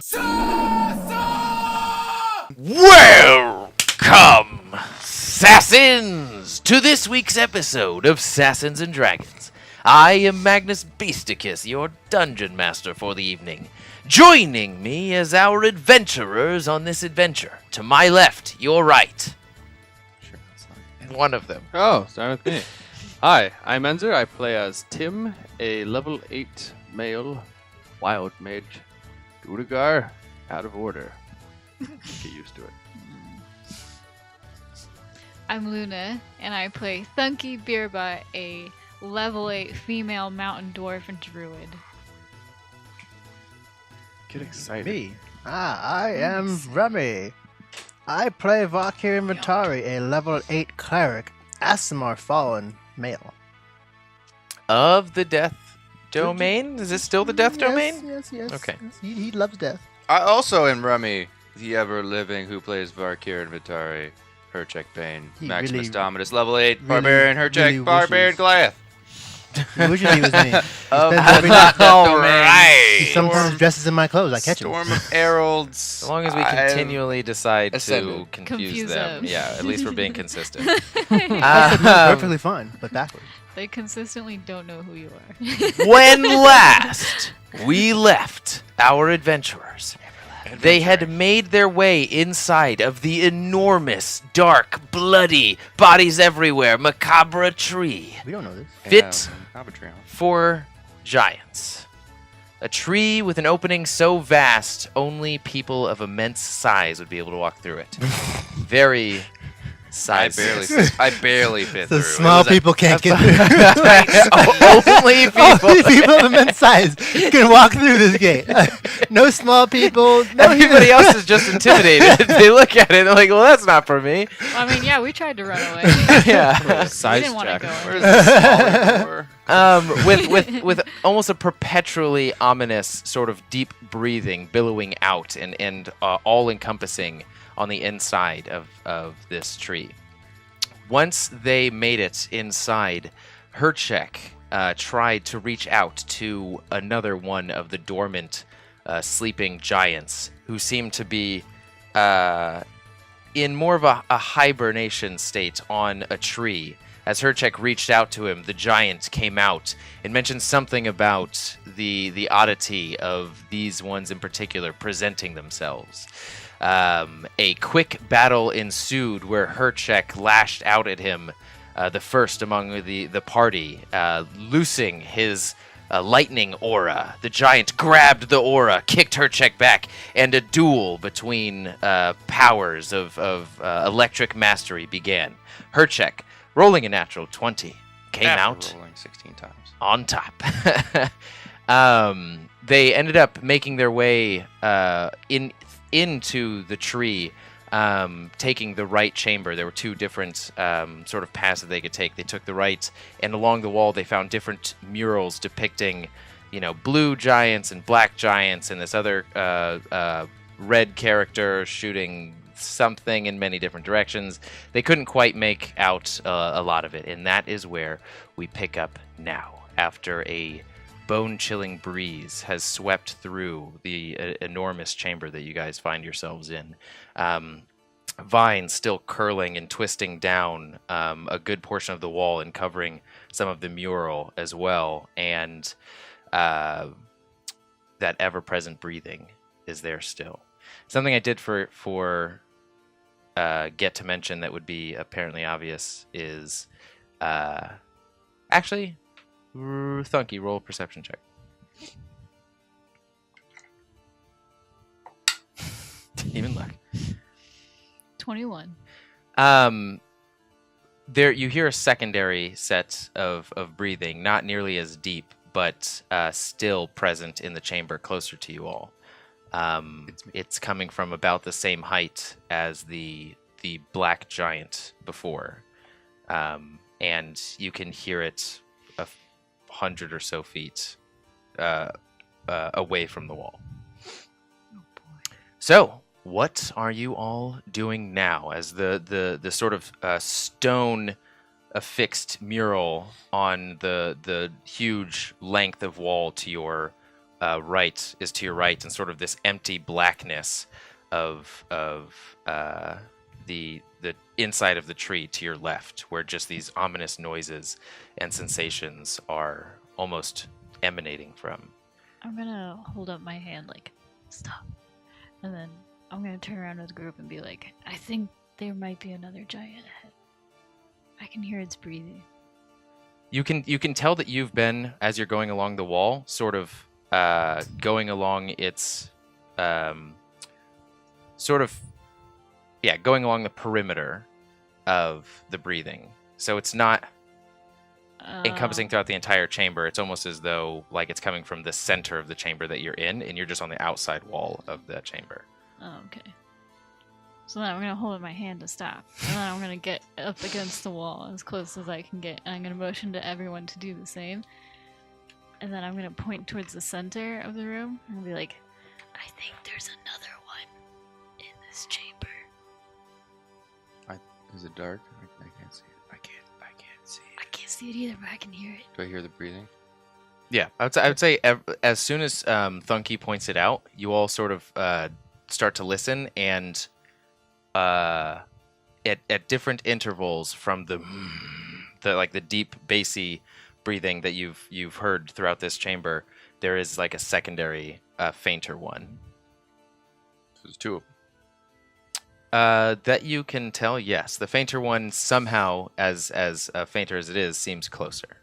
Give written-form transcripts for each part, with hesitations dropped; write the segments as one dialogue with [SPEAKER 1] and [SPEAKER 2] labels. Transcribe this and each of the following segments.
[SPEAKER 1] Welcome, SASANS, to this week's episode of SASANS and Dragons. I am Magnus Beasticus, your dungeon master for the evening. Joining me as our adventurers on this adventure. To my left, your right.
[SPEAKER 2] Sure, that's fine.
[SPEAKER 1] One of them.
[SPEAKER 2] Oh, start with me. Hi, I'm ENZER. I play as Tim, a level 8 male wild mage. Duergar, out of order. Get used to it.
[SPEAKER 3] I'm Luna, and I play Thunkey, Beerbot, a level 8 female mountain dwarf and druid.
[SPEAKER 2] Get excited.
[SPEAKER 4] Me? I am Rummy. I play Valkyrie Invictarii, a level 8 cleric, Aasimar fallen male.
[SPEAKER 1] Of the Death Domain? Is this still the Death Domain?
[SPEAKER 4] Yes.
[SPEAKER 1] Okay.
[SPEAKER 4] Yes, he loves death.
[SPEAKER 5] I also am Rummy, the ever-living who plays Valkyrie Invictarii, Hercheck Bane,
[SPEAKER 4] He
[SPEAKER 5] Maximus
[SPEAKER 4] really-
[SPEAKER 5] Dominus, level 8,
[SPEAKER 4] really-
[SPEAKER 5] Barbarian Hercheck,
[SPEAKER 4] really
[SPEAKER 5] Barbarian
[SPEAKER 4] wishes.
[SPEAKER 5] Goliath.
[SPEAKER 4] Usually it was me.
[SPEAKER 1] All right.
[SPEAKER 4] He sometimes dresses in my clothes. I catch him.
[SPEAKER 5] Storm of Heralds.
[SPEAKER 1] As long as we continually decide to
[SPEAKER 5] ascended.
[SPEAKER 1] confuse them.
[SPEAKER 3] them.
[SPEAKER 1] Yeah, at least we're being consistent.
[SPEAKER 4] That's perfectly fine, but backwards.
[SPEAKER 3] They consistently don't know who you are.
[SPEAKER 1] When last we left our adventurers, they had made their way inside of the enormous, dark, bloody, bodies everywhere, macabre tree.
[SPEAKER 4] We don't know this.
[SPEAKER 1] Fit
[SPEAKER 5] Arbitrary.
[SPEAKER 1] for giants. A tree with an opening so vast, only people of immense size would be able to walk through it. Very
[SPEAKER 5] I
[SPEAKER 1] size.
[SPEAKER 5] barely fit
[SPEAKER 4] So
[SPEAKER 5] through.
[SPEAKER 4] small
[SPEAKER 5] It was
[SPEAKER 4] people can't get through.
[SPEAKER 1] Only people.
[SPEAKER 4] Only people of immense size can walk through this gate. No small people. No
[SPEAKER 1] Everybody else is just intimidated. They look at it and they're like, well, that's not for me.
[SPEAKER 3] I mean, yeah, we tried to run away.
[SPEAKER 1] Yeah.
[SPEAKER 3] We
[SPEAKER 2] Size
[SPEAKER 3] didn't want to
[SPEAKER 2] check.
[SPEAKER 3] go.
[SPEAKER 5] Where's the smaller door?
[SPEAKER 1] With almost a perpetually ominous sort of deep breathing billowing out and all encompassing on the inside of this tree. Once they made it inside, Hercheck tried to reach out to another one of the dormant sleeping giants who seemed to be in more of a hibernation state on a tree. As Hercheck reached out to him, the giant came out and mentioned something about the oddity of these ones in particular presenting themselves. A quick battle ensued where Hercheck lashed out at him, the first among the party, loosing his lightning aura. The giant grabbed the aura, kicked Hercheck back, and a duel between powers of electric mastery began. Hercheck, rolling a natural 20, came out
[SPEAKER 5] Rolling 16 times.
[SPEAKER 1] on top. They ended up making their way into the tree, taking the right chamber. There were two different sort of paths that they could take. They took the right, and along the wall they found different murals depicting, blue giants and black giants, and this other red character shooting something in many different directions. They couldn't quite make out a lot of it, and that is where we pick up now, after a bone-chilling breeze has swept through the enormous chamber that you guys find yourselves in. Vines still curling and twisting down a good portion of the wall and covering some of the mural as well, and that ever-present breathing is there still. Something I did for get to mention that would be apparently obvious is actually Thunkey, roll a perception check. Didn't even look.
[SPEAKER 3] 21.
[SPEAKER 1] There you hear a secondary set of breathing, not nearly as deep, but still present in the chamber closer to you all. It's coming from about the same height as the black giant before, and you can hear it 100 or so feet away from the wall.
[SPEAKER 3] Oh boy.
[SPEAKER 1] So, what are you all doing now as the sort of stone affixed mural on the huge length of wall to your right is to your right, and sort of this empty blackness of the inside of the tree to your left, where just these ominous noises and sensations are almost emanating from.
[SPEAKER 3] I'm gonna hold up my hand like, stop. And then I'm gonna turn around to the group and be like, I think there might be another giant ahead. I can hear its breathing.
[SPEAKER 1] You can tell that you've been, as you're going along the wall, sort of going along its going along the perimeter of the breathing. So it's not encompassing throughout the entire chamber. It's almost as though like it's coming from the center of the chamber that you're in, and you're just on the outside wall of the chamber.
[SPEAKER 3] Oh, okay. So then I'm gonna hold up my hand to stop, and then I'm gonna get up against the wall as close as I can get, and I'm gonna motion to everyone to do the same. And then I'm gonna point towards the center of the room and be like, I think there's another one in this chamber.
[SPEAKER 5] Is it dark? I can't see it. I can't see it.
[SPEAKER 3] I can't see it either, but I can hear it.
[SPEAKER 5] Do I hear the breathing?
[SPEAKER 1] Yeah, I would say as soon as Thunkey points it out, you all sort of start to listen, and at different intervals from the deep bassy breathing that you've heard throughout this chamber, there is like a secondary fainter one.
[SPEAKER 5] So there's two of them.
[SPEAKER 1] That you can tell, yes. The fainter one somehow, as fainter as it is, seems closer.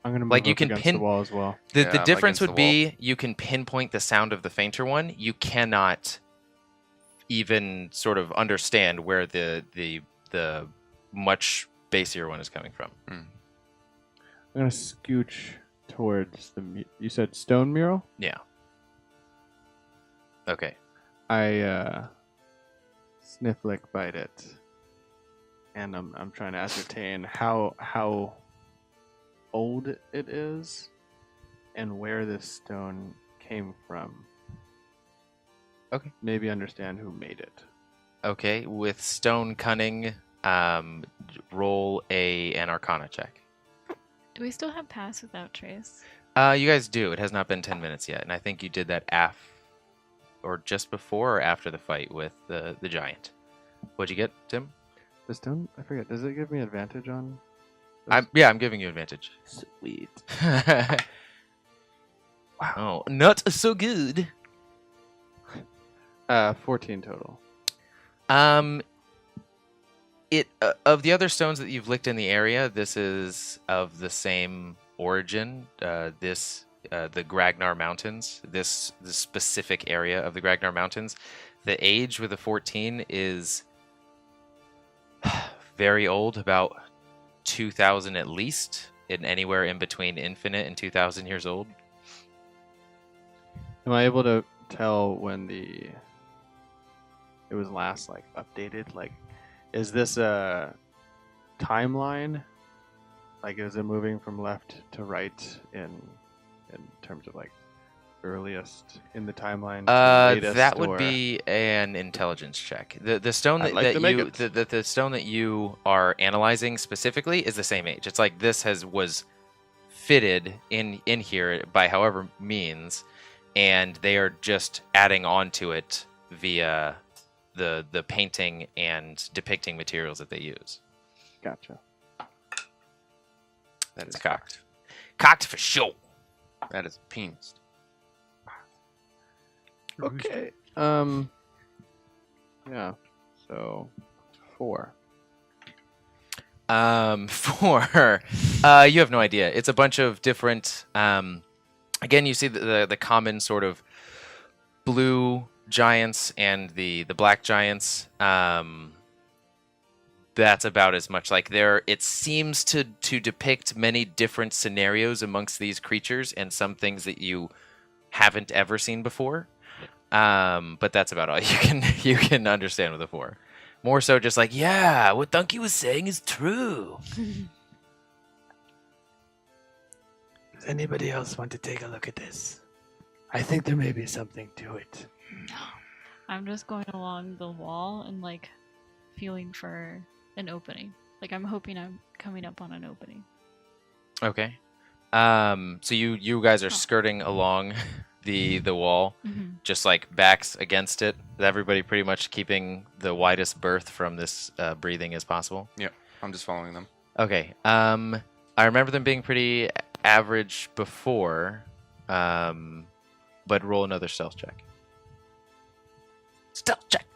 [SPEAKER 2] I'm gonna move
[SPEAKER 1] Like you
[SPEAKER 2] up
[SPEAKER 1] can
[SPEAKER 2] against
[SPEAKER 1] pin
[SPEAKER 2] the wall as well.
[SPEAKER 1] The
[SPEAKER 5] Yeah, I'm
[SPEAKER 1] difference
[SPEAKER 5] against
[SPEAKER 1] would
[SPEAKER 5] the
[SPEAKER 1] be you can pinpoint the sound of the fainter one. You cannot even sort of understand where the much bassier one is coming from.
[SPEAKER 2] I'm gonna scooch towards the. You said stone mural.
[SPEAKER 1] Yeah. Okay.
[SPEAKER 2] I sniff, lick, bite it, and I'm trying to ascertain how old it is and where this stone came from.
[SPEAKER 1] Okay.
[SPEAKER 2] Maybe understand who made it.
[SPEAKER 1] Okay. With stone cunning, roll an Arcana check.
[SPEAKER 3] Do we still have Pass Without Trace?
[SPEAKER 1] You guys do. It has not been 10 minutes yet, and I think you did that or just before or after the fight with the giant. What'd you get, Tim?
[SPEAKER 2] The stone? I forget. Does it give me advantage on?
[SPEAKER 1] I'm giving you advantage.
[SPEAKER 2] Sweet.
[SPEAKER 1] Wow, not so good.
[SPEAKER 2] 14 total.
[SPEAKER 1] It of the other stones that you've licked in the area, this is of the same origin. The Gragnar Mountains, this specific area of the Gragnar Mountains. The age with a 14 is very old, about 2,000 at least, and anywhere in between infinite and 2,000 years old.
[SPEAKER 2] Am I able to tell when it was last updated? Like, is this a timeline? Like, is it moving from left to right in terms of earliest in the timeline? To latest,
[SPEAKER 1] That would
[SPEAKER 2] or...
[SPEAKER 1] be an intelligence check. The stone
[SPEAKER 2] I'd like to make it.
[SPEAKER 1] the stone that you are analyzing specifically is the same age. It's like this was fitted in here by however means, and they are just adding on to it via the painting and depicting materials that they use.
[SPEAKER 2] Gotcha.
[SPEAKER 5] That is
[SPEAKER 1] Cocked. Cocked for sure.
[SPEAKER 5] That is a penis.
[SPEAKER 2] Okay. Yeah. So 4.
[SPEAKER 1] 4. You have no idea. It's a bunch of different. Again, you see the common sort of blue giants and the black giants. That's about as much. Like it seems to depict many different scenarios amongst these creatures and some things that you haven't ever seen before. But that's about all you can understand with a 4. More so just like, yeah, what Thunkey was saying is true.
[SPEAKER 4] Does anybody else want to take a look at this? I think there may be something to it.
[SPEAKER 3] I'm just going along the wall and feeling for an opening. I'm hoping I'm coming up on an opening.
[SPEAKER 1] Okay. So you guys are skirting along the wall, just like backs against it. Everybody pretty much keeping the widest berth from this breathing as possible.
[SPEAKER 5] Yeah, I'm just following them.
[SPEAKER 1] Okay. I remember them being pretty average before, but roll another stealth check. Stealth check.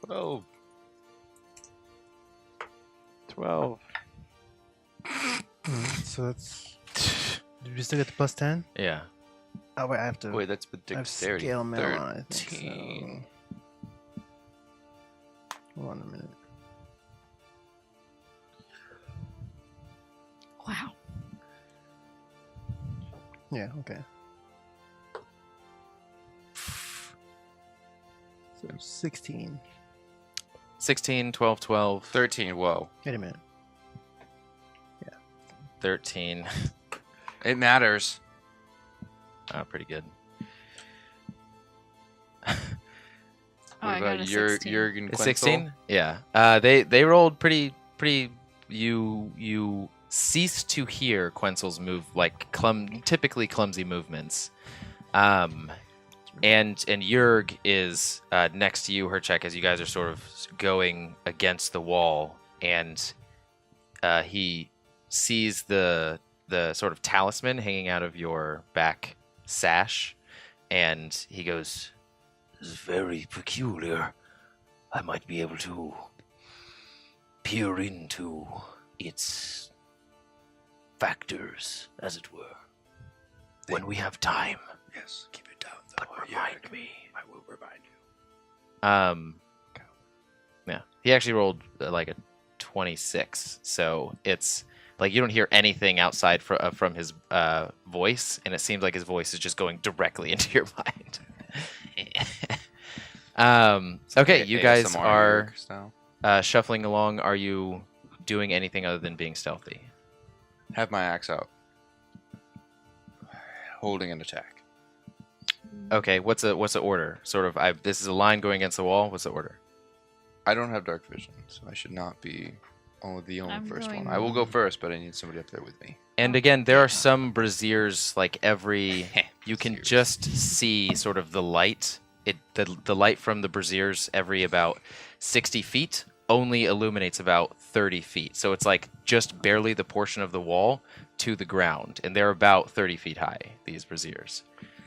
[SPEAKER 5] 12.
[SPEAKER 2] 12.
[SPEAKER 4] So that's. Did we still get the plus 10?
[SPEAKER 1] Yeah.
[SPEAKER 4] Oh, wait, I have to.
[SPEAKER 5] Wait, that's with
[SPEAKER 4] I have
[SPEAKER 5] dexterity.
[SPEAKER 4] scale mail on, I think
[SPEAKER 5] 13.
[SPEAKER 4] so. Hold on a minute.
[SPEAKER 3] Wow.
[SPEAKER 4] Yeah, okay. So 16.
[SPEAKER 1] 16, 12, 12,
[SPEAKER 5] 13. Whoa.
[SPEAKER 4] Wait a minute.
[SPEAKER 1] 13.
[SPEAKER 5] It matters.
[SPEAKER 1] Pretty good.
[SPEAKER 5] What
[SPEAKER 3] I got
[SPEAKER 5] about
[SPEAKER 3] a
[SPEAKER 5] your
[SPEAKER 3] 16.
[SPEAKER 5] Jurgen
[SPEAKER 1] It's
[SPEAKER 5] Quenzel?
[SPEAKER 1] 16? Yeah. They rolled pretty. You cease to hear Quenzel's move like typically clumsy movements. And Jurg is next to you, Hercheck, as you guys are sort of going against the wall, and he sees the sort of talisman hanging out of your back sash, and he goes, "This is very peculiar. I might be able to peer into its factors, as it were, when we have time.
[SPEAKER 5] Yes, keep it down.
[SPEAKER 1] But remind me."
[SPEAKER 5] I will remind you.
[SPEAKER 1] Yeah. He actually rolled like a 26, so it's like you don't hear anything outside from his voice, and it seems like his voice is just going directly into your mind. Okay, you guys
[SPEAKER 5] ASMR
[SPEAKER 1] are
[SPEAKER 5] style.
[SPEAKER 1] shuffling along. Are you doing anything other than being stealthy?
[SPEAKER 5] Have my axe out. Holding an attack.
[SPEAKER 1] Okay, what's the order? Sort of. This is a line going against the wall. What's the order?
[SPEAKER 5] I don't have dark vision, so I should not be the only
[SPEAKER 3] I'm
[SPEAKER 5] first
[SPEAKER 3] going-
[SPEAKER 5] one. I will go first, but I need somebody up there with me.
[SPEAKER 1] And again, there are some braziers like every. You can
[SPEAKER 5] Braziers.
[SPEAKER 1] just see sort of the light. The light from the braziers every about 60 feet only illuminates about 30 feet. So it's like just barely the portion of the wall to the ground, and they're about 30 feet high. These braziers.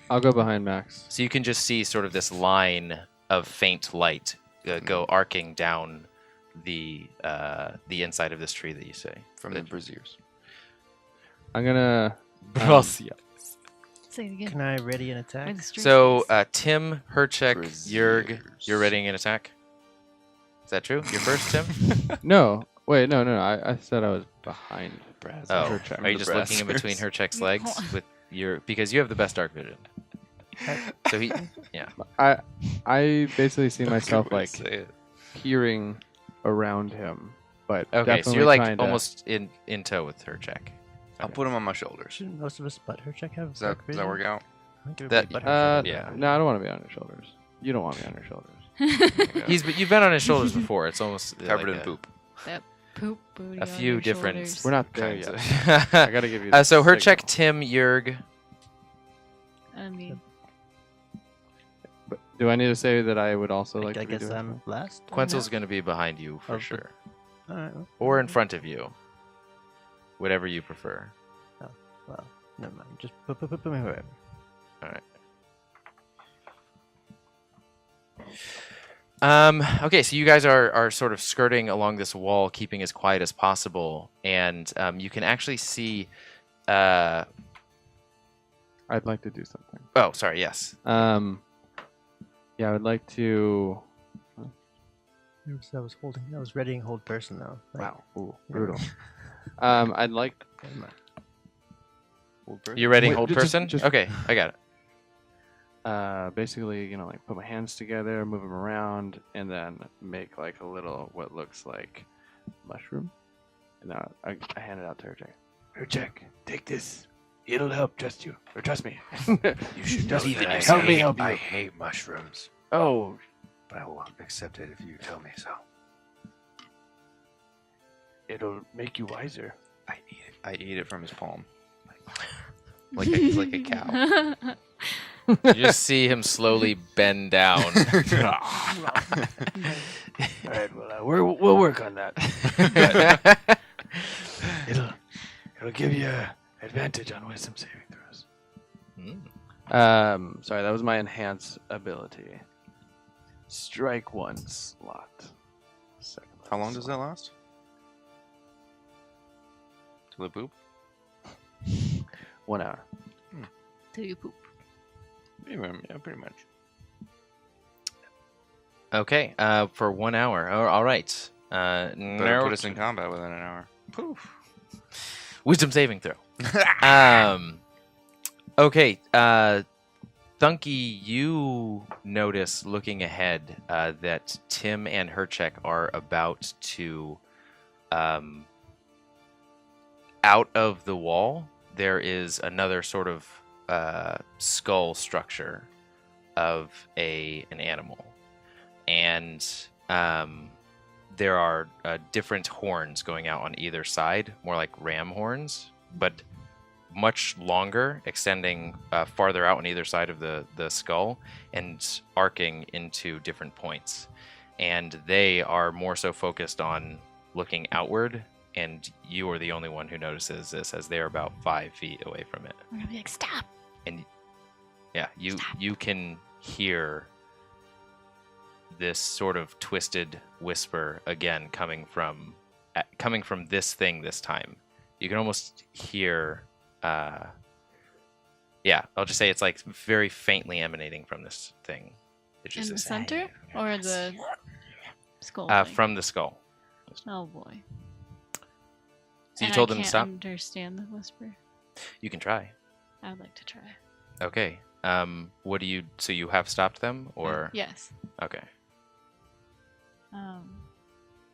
[SPEAKER 2] I'll go behind Max.
[SPEAKER 1] So you can just see sort of this line of faint light go arcing down the inside of this tree that you say.
[SPEAKER 5] From the braziers.
[SPEAKER 2] I'm gonna.
[SPEAKER 3] Say it again.
[SPEAKER 4] Can I ready an
[SPEAKER 3] Where
[SPEAKER 4] attack?
[SPEAKER 3] the street
[SPEAKER 1] So
[SPEAKER 3] is.
[SPEAKER 1] Tim, Hercheck, Jurg,
[SPEAKER 5] Braziers.
[SPEAKER 1] you're readying an attack. Is that true? You're first, Tim?
[SPEAKER 2] No, wait, no. I said I was behind Braz.
[SPEAKER 1] Oh,
[SPEAKER 2] Hercheck.
[SPEAKER 1] are you just looking in between Hercheck's legs with your because you have the best dark vision? So he, yeah.
[SPEAKER 2] I basically see myself
[SPEAKER 5] Good way
[SPEAKER 2] like
[SPEAKER 5] to say it.
[SPEAKER 2] peering around him, but
[SPEAKER 1] Okay, so
[SPEAKER 2] definitely
[SPEAKER 1] you're like
[SPEAKER 2] trying to-
[SPEAKER 1] almost in tow with Hercheck.
[SPEAKER 5] I'll put him on my shoulders.
[SPEAKER 4] Shouldn't most of us but Hercheck have
[SPEAKER 5] Does that work out?
[SPEAKER 1] That-
[SPEAKER 2] Yeah.
[SPEAKER 1] Yeah.
[SPEAKER 2] No, I don't want to be on your shoulders. You don't want me on your shoulders.
[SPEAKER 1] You've been on his shoulders before. It's almost
[SPEAKER 5] Covered
[SPEAKER 1] like
[SPEAKER 5] in poop.
[SPEAKER 3] Poop booty
[SPEAKER 1] a
[SPEAKER 3] on
[SPEAKER 1] few
[SPEAKER 3] your
[SPEAKER 1] different-
[SPEAKER 3] shoulders.
[SPEAKER 2] We're not there
[SPEAKER 1] kinds
[SPEAKER 2] yet.
[SPEAKER 1] of-
[SPEAKER 2] I gotta give you. The
[SPEAKER 1] so Hercheck,
[SPEAKER 2] signal.
[SPEAKER 1] Tim, Jurg.
[SPEAKER 3] I mean,
[SPEAKER 2] But do I need to say that I would also like
[SPEAKER 4] I
[SPEAKER 2] to be
[SPEAKER 4] guess
[SPEAKER 2] doing
[SPEAKER 4] I'm last.
[SPEAKER 1] Quenzel's going to be behind you for
[SPEAKER 4] Oh,
[SPEAKER 1] sure,
[SPEAKER 4] All right.
[SPEAKER 1] or in front of you, whatever you prefer.
[SPEAKER 4] Well, never mind. Just put me wherever.
[SPEAKER 1] Okay, so you guys are sort of skirting along this wall, keeping as quiet as possible, and you can actually see.
[SPEAKER 2] I'd like to do something.
[SPEAKER 1] Oh, sorry. Yes.
[SPEAKER 2] Yeah, I would like to.
[SPEAKER 4] I was holding. I was readying hold person though. Like,
[SPEAKER 2] Wow, ooh, brutal. I'd like.
[SPEAKER 4] never mind.
[SPEAKER 1] You're ready,
[SPEAKER 2] Wait,
[SPEAKER 1] hold
[SPEAKER 2] just-
[SPEAKER 1] person.
[SPEAKER 2] just-
[SPEAKER 1] Okay, I got it.
[SPEAKER 2] Basically, like put my hands together, move them around, and then make like a little what looks like mushroom. And then I hand it out to Hercheck. Hercheck, take this. It'll help. Trust you, or trust me.
[SPEAKER 5] You should
[SPEAKER 2] Just
[SPEAKER 5] know that I
[SPEAKER 2] help me
[SPEAKER 5] hate-
[SPEAKER 2] help you.
[SPEAKER 5] I hate mushrooms,
[SPEAKER 2] Oh,
[SPEAKER 5] but I will accept it if you tell me so.
[SPEAKER 6] It'll make you wiser.
[SPEAKER 5] I eat it from his palm. He's like a cow.
[SPEAKER 1] You just see him slowly bend down.
[SPEAKER 6] All right, well, we'll work on that. It'll give you advantage on wisdom saving throws.
[SPEAKER 2] Sorry, that was my enhance ability. Strike 1 slot. Second
[SPEAKER 5] How long does that last? Till it poop?
[SPEAKER 2] 1 hour.
[SPEAKER 3] Till you poop.
[SPEAKER 5] Yeah, pretty much.
[SPEAKER 1] Okay, for 1 hour. All right.
[SPEAKER 5] Better put us in combat within an hour. Poof.
[SPEAKER 1] Wisdom saving throw. Okay, Thunkey, you notice looking ahead that Tim and Hercheck are about to, out of the wall, there is another sort of skull structure of an animal. And there are different horns going out on either side, more like ram horns, but much longer, extending farther out on either side of the skull and arcing into different points. And they are more so focused on looking outward, and you are the only one who notices this as they're about 5 feet away from it.
[SPEAKER 3] We're gonna be like, stop.
[SPEAKER 1] And yeah, you can hear this sort of twisted whisper again coming from this thing this time. You can almost hear I'll just say it's like very faintly emanating from this thing. It's
[SPEAKER 3] In
[SPEAKER 1] just
[SPEAKER 3] the
[SPEAKER 1] this-
[SPEAKER 3] center or the skull? thing?
[SPEAKER 1] from the skull.
[SPEAKER 3] Oh boy.
[SPEAKER 1] So you
[SPEAKER 3] And
[SPEAKER 1] told
[SPEAKER 3] I
[SPEAKER 1] them to
[SPEAKER 3] can't
[SPEAKER 1] stop?
[SPEAKER 3] Understand the whisper.
[SPEAKER 1] You can try.
[SPEAKER 3] I would like to try.
[SPEAKER 1] Okay. What do you? So you have stopped them, or
[SPEAKER 3] Yes.
[SPEAKER 1] okay?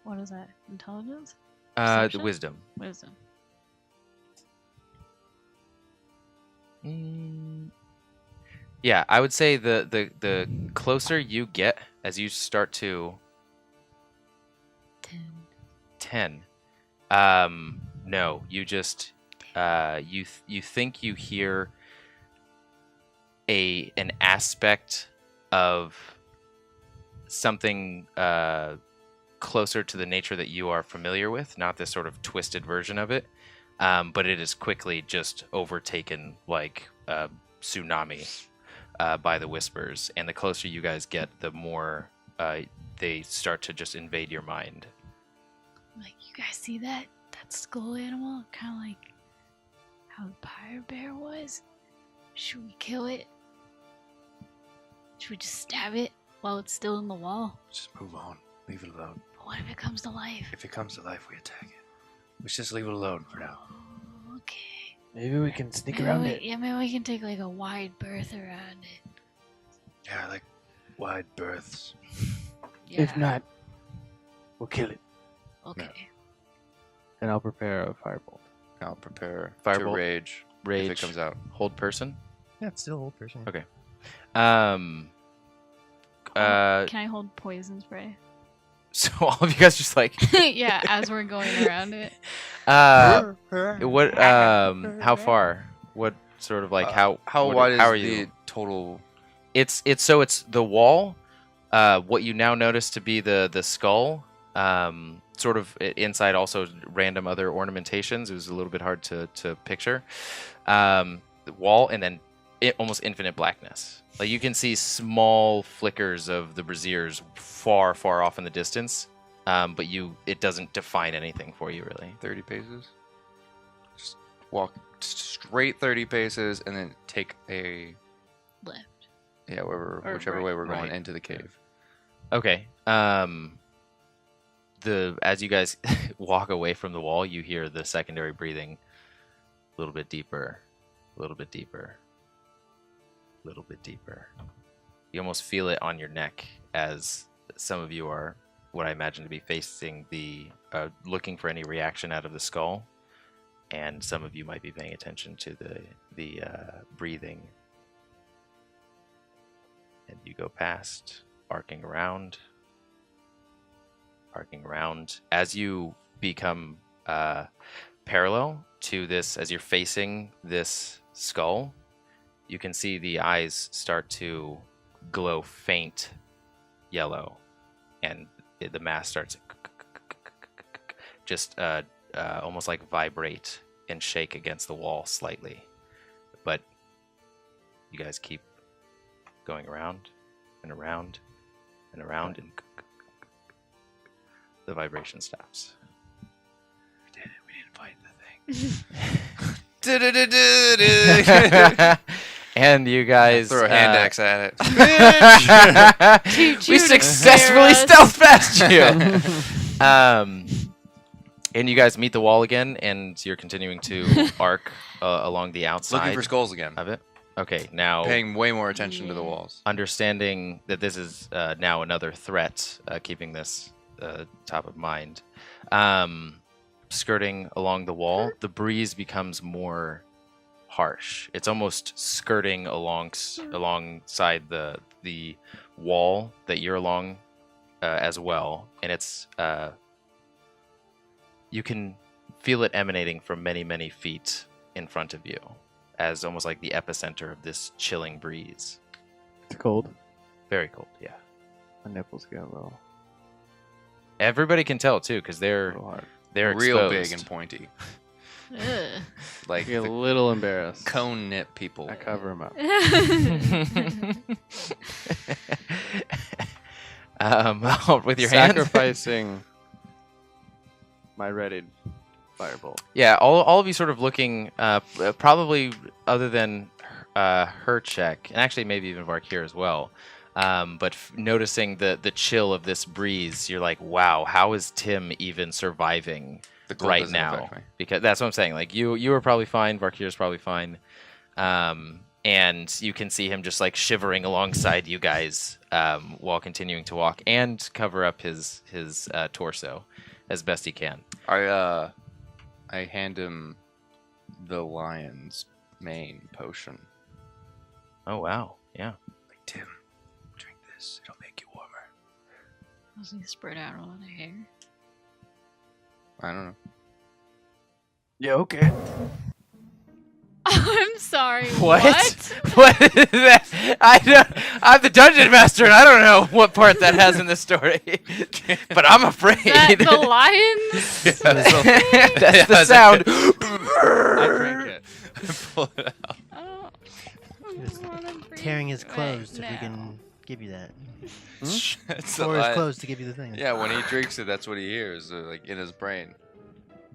[SPEAKER 3] What is that? Intelligence?
[SPEAKER 1] The
[SPEAKER 3] Perception?
[SPEAKER 1] wisdom.
[SPEAKER 3] Wisdom.
[SPEAKER 1] Yeah, I would say the closer you get as you start to 10. No, you just you think you hear an aspect of something closer to the nature that you are familiar with, not this sort of twisted version of it, but it is quickly just overtaken like a tsunami by the whispers, and the closer you guys get, the more they start to just invade your mind.
[SPEAKER 3] Like, you guys see that? That skull animal? Kind of like how the pirate bear was? Should we kill it? Should we just stab it while it's still in the wall?
[SPEAKER 6] Just move on. Leave it alone.
[SPEAKER 3] But what if it comes to life?
[SPEAKER 6] If it comes to life, we attack it. Let's just leave it alone for now.
[SPEAKER 3] Oh, okay.
[SPEAKER 6] Maybe we can sneak
[SPEAKER 3] Maybe
[SPEAKER 6] around
[SPEAKER 3] we,
[SPEAKER 6] it.
[SPEAKER 3] Yeah, maybe we can take like a wide berth around it.
[SPEAKER 6] Yeah, like wide berths.
[SPEAKER 3] Yeah.
[SPEAKER 6] If not, we'll kill it.
[SPEAKER 3] Okay.
[SPEAKER 2] And I'll prepare a firebolt.
[SPEAKER 5] I'll prepare
[SPEAKER 1] Firebolt.
[SPEAKER 5] to rage
[SPEAKER 1] Rage.
[SPEAKER 5] if it comes out.
[SPEAKER 1] Hold person.
[SPEAKER 4] Yeah, it's still a old person.
[SPEAKER 1] Okay.
[SPEAKER 3] Can I hold poison spray?
[SPEAKER 1] So all of you guys just like
[SPEAKER 3] Yeah, as we're going around it.
[SPEAKER 1] what how far? What sort of like how
[SPEAKER 5] wide is
[SPEAKER 1] how are
[SPEAKER 5] the
[SPEAKER 1] you?
[SPEAKER 5] total?
[SPEAKER 1] It's the wall. What you now notice to be the skull. Sort of inside also random other ornamentations. It was a little bit hard to picture. The wall, and then almost infinite blackness. Like you can see small flickers of the braziers far off in the distance, but it doesn't define anything for you really.
[SPEAKER 5] 30 paces. Just walk straight 30 paces and then take a
[SPEAKER 3] Left.
[SPEAKER 5] whichever
[SPEAKER 3] right,
[SPEAKER 5] way we're going
[SPEAKER 1] right.
[SPEAKER 5] into the cave.
[SPEAKER 1] Okay. As you guys walk away from the wall, you hear the secondary breathing a little bit deeper, a little bit deeper, a little bit deeper. You almost feel it on your neck as some of you are what I imagine to be facing looking for any reaction out of the skull, and some of you might be paying attention to the breathing. And you go past, arcing around. As you become parallel to this as you're facing this skull. You can see the eyes start to glow faint yellow, and the mask starts just almost like vibrate and shake against the wall slightly. But you guys keep going around and around and around, and the vibration stops.
[SPEAKER 6] We didn't fight the thing.
[SPEAKER 1] And you guys
[SPEAKER 5] Throw a hand axe at it.
[SPEAKER 1] we successfully stealth past you. And you guys meet the wall again, and you're continuing to arc along the outside
[SPEAKER 5] Looking for skulls again.
[SPEAKER 1] of it. Okay, now
[SPEAKER 5] Paying way more attention to the walls.
[SPEAKER 1] understanding that this is now another threat, keeping this top of mind. Skirting along the wall, the breeze becomes more harsh. It's almost skirting alongside the wall that you're along as well, and it's you can feel it emanating from many, many feet in front of you, as almost like the epicenter of this chilling breeze.
[SPEAKER 2] It's cold.
[SPEAKER 1] Very cold, yeah.
[SPEAKER 2] My nipples get a little
[SPEAKER 1] Everybody can tell too, because they're
[SPEAKER 2] hard.
[SPEAKER 5] Real
[SPEAKER 1] exposed.
[SPEAKER 5] big and pointy.
[SPEAKER 3] Ugh.
[SPEAKER 5] Like
[SPEAKER 2] I get a
[SPEAKER 5] the
[SPEAKER 2] little embarrassed.
[SPEAKER 5] cone nip people.
[SPEAKER 2] I cover them up.
[SPEAKER 1] With your hands.
[SPEAKER 2] Sacrificing my readied firebolt.
[SPEAKER 1] Yeah, all of you sort of looking, probably other than Hercheck, and actually maybe even Val'raus as well. But noticing the chill of this breeze, you're like, wow, how is Tim even surviving
[SPEAKER 5] The cold
[SPEAKER 1] right
[SPEAKER 5] doesn't
[SPEAKER 1] now?
[SPEAKER 5] affect me.
[SPEAKER 1] Because that's what I'm saying. Like you were probably fine. Val'raus probably fine. And you can see him just like shivering alongside you guys while continuing to walk and cover up his torso as best he can.
[SPEAKER 5] I hand him the lion's mane potion.
[SPEAKER 1] Oh wow, yeah.
[SPEAKER 6] Like, Tim, drink this. It'll make you warmer.
[SPEAKER 3] Does he spread out a lot of hair?
[SPEAKER 5] I don't know.
[SPEAKER 6] Yeah, okay.
[SPEAKER 3] I'm sorry.
[SPEAKER 1] What is that? I'm the dungeon master, and I don't know what part that has in the story. But I'm afraid.
[SPEAKER 3] That the lions?
[SPEAKER 1] That's the sound.
[SPEAKER 2] I drink it.
[SPEAKER 5] Pull it out.
[SPEAKER 3] I don't wanna breathe
[SPEAKER 4] Tearing his
[SPEAKER 3] right
[SPEAKER 4] clothes if he
[SPEAKER 3] now.
[SPEAKER 4] can give you that.
[SPEAKER 5] It's the
[SPEAKER 4] Or his
[SPEAKER 5] lion.
[SPEAKER 4] clothes to give you the thing.
[SPEAKER 5] Yeah, when he drinks it, that's what he hears, like in his brain.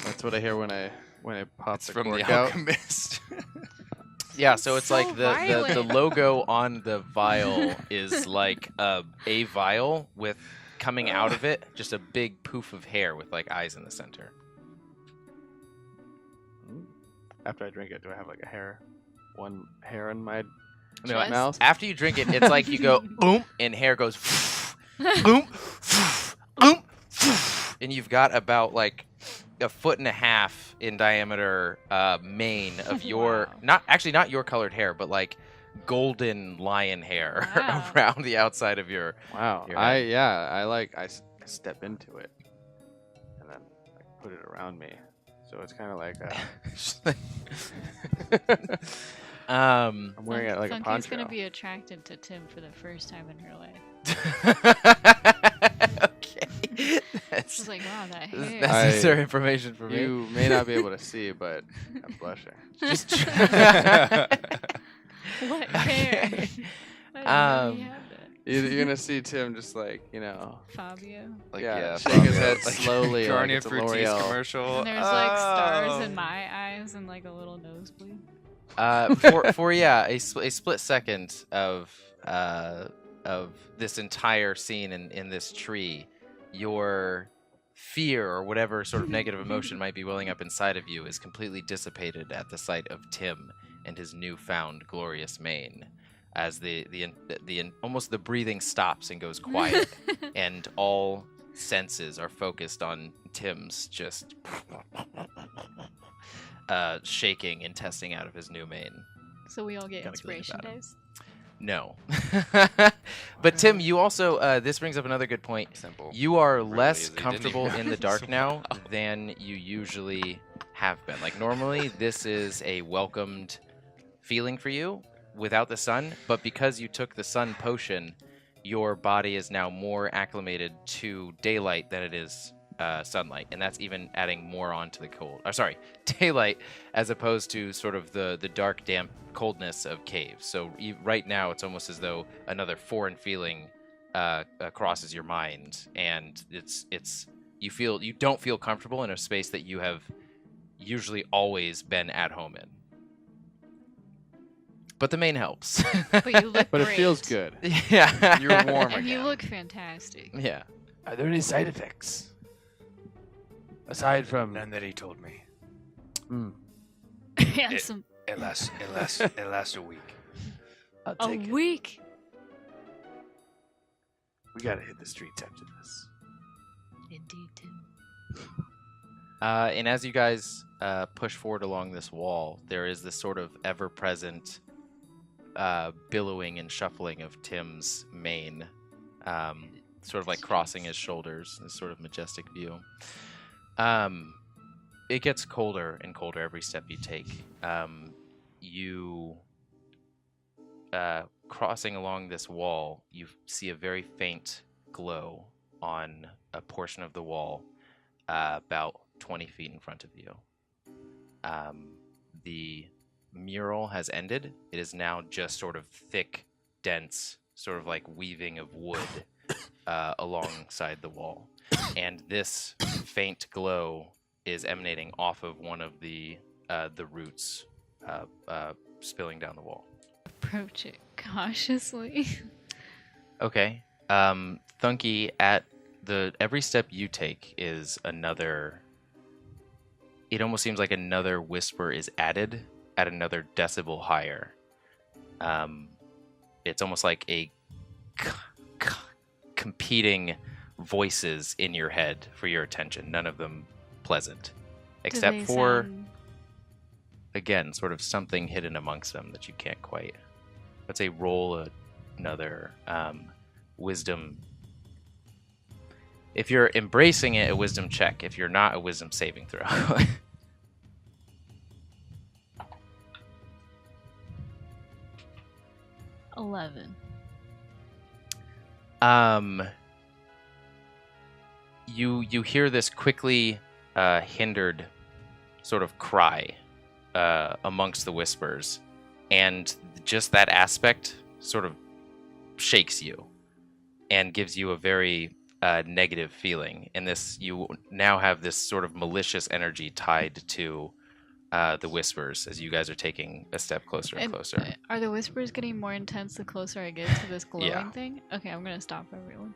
[SPEAKER 2] That's what I hear when I pop
[SPEAKER 5] It's
[SPEAKER 2] the
[SPEAKER 5] from the
[SPEAKER 2] cork out.
[SPEAKER 5] alchemist.
[SPEAKER 1] Yeah, so it's
[SPEAKER 3] So
[SPEAKER 1] like the
[SPEAKER 3] violent.
[SPEAKER 1] logo on the vial is like a vial with coming out of it just a big poof of hair with like eyes in the center.
[SPEAKER 2] After I drink it, do I have like one hair in my
[SPEAKER 1] No,
[SPEAKER 3] Chest?
[SPEAKER 2] mouth?
[SPEAKER 1] after you drink it, it's like you go boom and hair goes boom, boom, and you've got about like a foot and a half in diameter mane of your
[SPEAKER 3] Wow.
[SPEAKER 1] not your colored hair, but like golden lion hair
[SPEAKER 3] Wow.
[SPEAKER 1] around the outside of your.
[SPEAKER 2] Wow.
[SPEAKER 1] Your
[SPEAKER 2] I
[SPEAKER 1] head.
[SPEAKER 2] step into it and then like put it around me. So it's kind of like I'm wearing it like a
[SPEAKER 3] Thunkey's
[SPEAKER 2] poncho.
[SPEAKER 3] gonna be attracted to Tim for the first time in her life.
[SPEAKER 1] Okay. That's
[SPEAKER 3] She's like, wow, that
[SPEAKER 1] this is
[SPEAKER 3] hair.
[SPEAKER 1] necessary information for me.
[SPEAKER 2] You may not be able to see, but I'm blushing.
[SPEAKER 1] Just
[SPEAKER 3] What hair? I didn't know
[SPEAKER 1] Um,
[SPEAKER 3] he had that.
[SPEAKER 2] You're gonna see Tim just like
[SPEAKER 3] Fabio.
[SPEAKER 5] Like,
[SPEAKER 2] Yeah,
[SPEAKER 5] yeah,
[SPEAKER 2] shake his
[SPEAKER 5] Fabio,
[SPEAKER 2] head
[SPEAKER 5] like
[SPEAKER 2] slowly like
[SPEAKER 5] Garnier
[SPEAKER 2] it's a
[SPEAKER 5] Fructis
[SPEAKER 2] L'Oreal.
[SPEAKER 5] commercial.
[SPEAKER 3] And there's like stars
[SPEAKER 5] Oh.
[SPEAKER 3] in my eyes and like a little nosebleed.
[SPEAKER 1] for a split second of this entire scene in this tree, your fear or whatever sort of negative emotion might be welling up inside of you is completely dissipated at the sight of Tim and his newfound glorious mane, as the almost the breathing stops and goes quiet, and all senses are focused on Tim's just shaking and testing out of his new mane.
[SPEAKER 3] So we all get
[SPEAKER 1] Kinda clean
[SPEAKER 3] inspiration
[SPEAKER 1] about him.
[SPEAKER 3] dice.
[SPEAKER 1] No. But Tim, you also this brings up another good point.
[SPEAKER 5] Simple.
[SPEAKER 1] You are
[SPEAKER 5] Really
[SPEAKER 1] less
[SPEAKER 5] easy. Didn't
[SPEAKER 1] comfortable
[SPEAKER 5] even
[SPEAKER 1] in the
[SPEAKER 5] so
[SPEAKER 1] dark now
[SPEAKER 5] well.
[SPEAKER 1] than you usually have been. Like normally this is a welcomed feeling for you without the sun, but because you took the sun potion, your body is now more acclimated to daylight than it is sunlight, and that's even adding more onto the cold. Daylight as opposed to sort of the dark, damp coldness of caves. So right now, it's almost as though another foreign feeling crosses your mind, and you don't feel comfortable in a space that you have usually always been at home in. But the main helps.
[SPEAKER 3] But you look
[SPEAKER 2] But
[SPEAKER 3] great.
[SPEAKER 2] it feels good.
[SPEAKER 1] Yeah.
[SPEAKER 5] You're warm
[SPEAKER 3] And you
[SPEAKER 5] again.
[SPEAKER 3] look fantastic.
[SPEAKER 1] Yeah.
[SPEAKER 6] Are there any side effects? Aside from
[SPEAKER 7] None that he told me.
[SPEAKER 3] Handsome.
[SPEAKER 7] It lasts a week.
[SPEAKER 6] I'll
[SPEAKER 3] A
[SPEAKER 6] take it.
[SPEAKER 3] week.
[SPEAKER 6] We gotta hit the streets after this.
[SPEAKER 3] Indeed, Tim.
[SPEAKER 1] And as you guys push forward along this wall, there is this sort of ever-present billowing and shuffling of Tim's mane, sort of like crossing his shoulders, this sort of majestic view. It gets colder and colder every step you take. You crossing along this wall, you see a very faint glow on a portion of the wall about 20 feet in front of you. The mural has ended. It is now just sort of thick, dense, sort of like weaving of wood alongside the wall. And this faint glow is emanating off of one of the roots spilling down the wall.
[SPEAKER 3] Approach it cautiously.
[SPEAKER 1] Okay. Thunkey, at every step you take is another. It almost seems like another whisper is added at another decibel higher. It's almost like a competing voices in your head for your attention. None of them pleasant, except
[SPEAKER 3] Do they
[SPEAKER 1] for
[SPEAKER 3] sound-
[SPEAKER 1] again, sort of something hidden amongst them that you can't quite. Let's say roll another wisdom. If you're embracing it, a wisdom check. If you're not, a wisdom saving throw.
[SPEAKER 3] 11.
[SPEAKER 1] You hear this quickly hindered sort of cry amongst the whispers, and just that aspect sort of shakes you and gives you a very negative feeling. And you now have this sort of malicious energy tied to the whispers as you guys are taking a step closer and closer.
[SPEAKER 3] Are the whispers getting more intense the closer I get to this glowing
[SPEAKER 1] Yeah.
[SPEAKER 3] thing? Okay, I'm gonna stop everyone.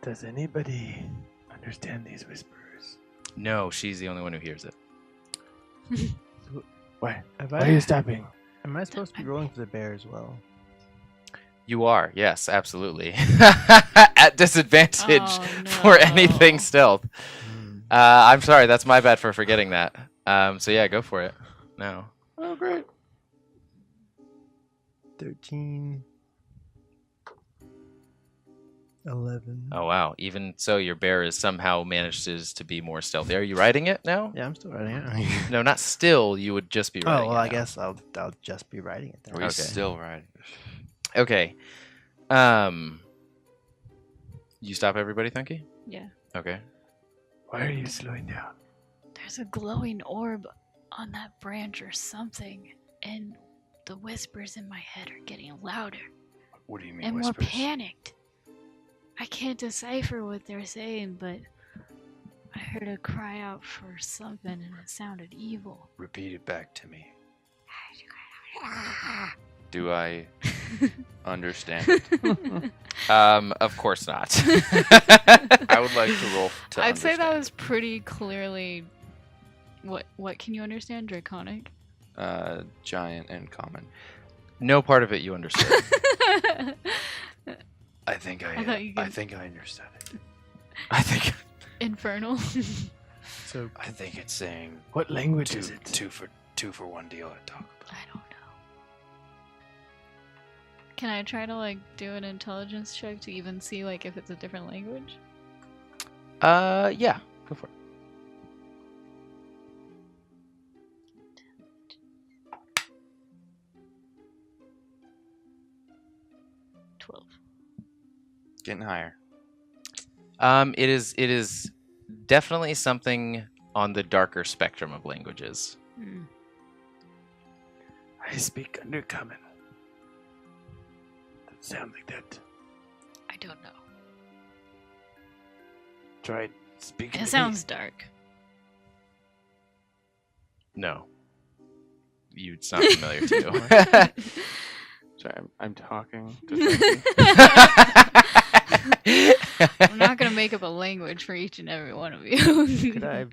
[SPEAKER 6] Does anybody understand these whispers?
[SPEAKER 1] No, she's the only one who hears it.
[SPEAKER 6] Why?
[SPEAKER 4] Have
[SPEAKER 6] Why are you stopping?
[SPEAKER 4] Am I supposed to be rolling for the bear as well?
[SPEAKER 1] You are, yes, absolutely. At disadvantage
[SPEAKER 3] Oh,
[SPEAKER 1] for anything
[SPEAKER 3] no.
[SPEAKER 1] stealth. I'm sorry, that's my bad for forgetting that. So yeah, go for it. No.
[SPEAKER 6] Oh, great.
[SPEAKER 4] 13. 11.
[SPEAKER 1] Oh wow. Even so, your bear is somehow manages to be more stealthy. Are you riding it now?
[SPEAKER 4] Yeah, I'm still writing it.
[SPEAKER 1] No, not still. You would just be riding
[SPEAKER 4] Oh, well,
[SPEAKER 1] it
[SPEAKER 4] I
[SPEAKER 1] now.
[SPEAKER 4] guess I'll just be writing it then.
[SPEAKER 5] Are we
[SPEAKER 1] Okay.
[SPEAKER 5] still riding?
[SPEAKER 1] Okay. You stop everybody, Thunkey?
[SPEAKER 3] Yeah.
[SPEAKER 1] Okay.
[SPEAKER 6] Why are you slowing down?
[SPEAKER 3] There's a glowing orb on that branch or something, and the whispers in my head are getting louder
[SPEAKER 7] What do you mean
[SPEAKER 3] and
[SPEAKER 7] whispers?
[SPEAKER 3] more panicked. I can't decipher what they're saying, but I heard a cry out for something and it sounded evil.
[SPEAKER 7] Repeat it back to me.
[SPEAKER 5] Do I understand it?
[SPEAKER 1] Of course not.
[SPEAKER 5] I would like to roll to
[SPEAKER 3] I'd say that
[SPEAKER 5] understand.
[SPEAKER 3] was pretty clearly. What can you understand? Draconic?
[SPEAKER 5] Giant and common.
[SPEAKER 1] No part of it you understood.
[SPEAKER 7] I think
[SPEAKER 3] I thought you
[SPEAKER 7] I
[SPEAKER 3] could-
[SPEAKER 7] think I understood it.
[SPEAKER 1] I think
[SPEAKER 3] Infernal.
[SPEAKER 4] So,
[SPEAKER 7] I think it's saying
[SPEAKER 6] What language
[SPEAKER 7] two,
[SPEAKER 6] is it?
[SPEAKER 7] two for one deal at Taco Bell.
[SPEAKER 3] I don't know. Can I try to like do an intelligence check to even see like if it's a different language?
[SPEAKER 1] Yeah, go for it.
[SPEAKER 5] Getting higher.
[SPEAKER 1] It is definitely something on the darker spectrum of languages.
[SPEAKER 3] Hmm.
[SPEAKER 6] I speak Undercommon. That sound like that.
[SPEAKER 3] I don't know.
[SPEAKER 6] Try speaking.
[SPEAKER 3] It sounds dark.
[SPEAKER 1] No. It's not familiar to you.
[SPEAKER 2] Sorry, I'm talking to Thunkey.
[SPEAKER 3] I'm not gonna make up a language for each and every one of you.
[SPEAKER 4] Could I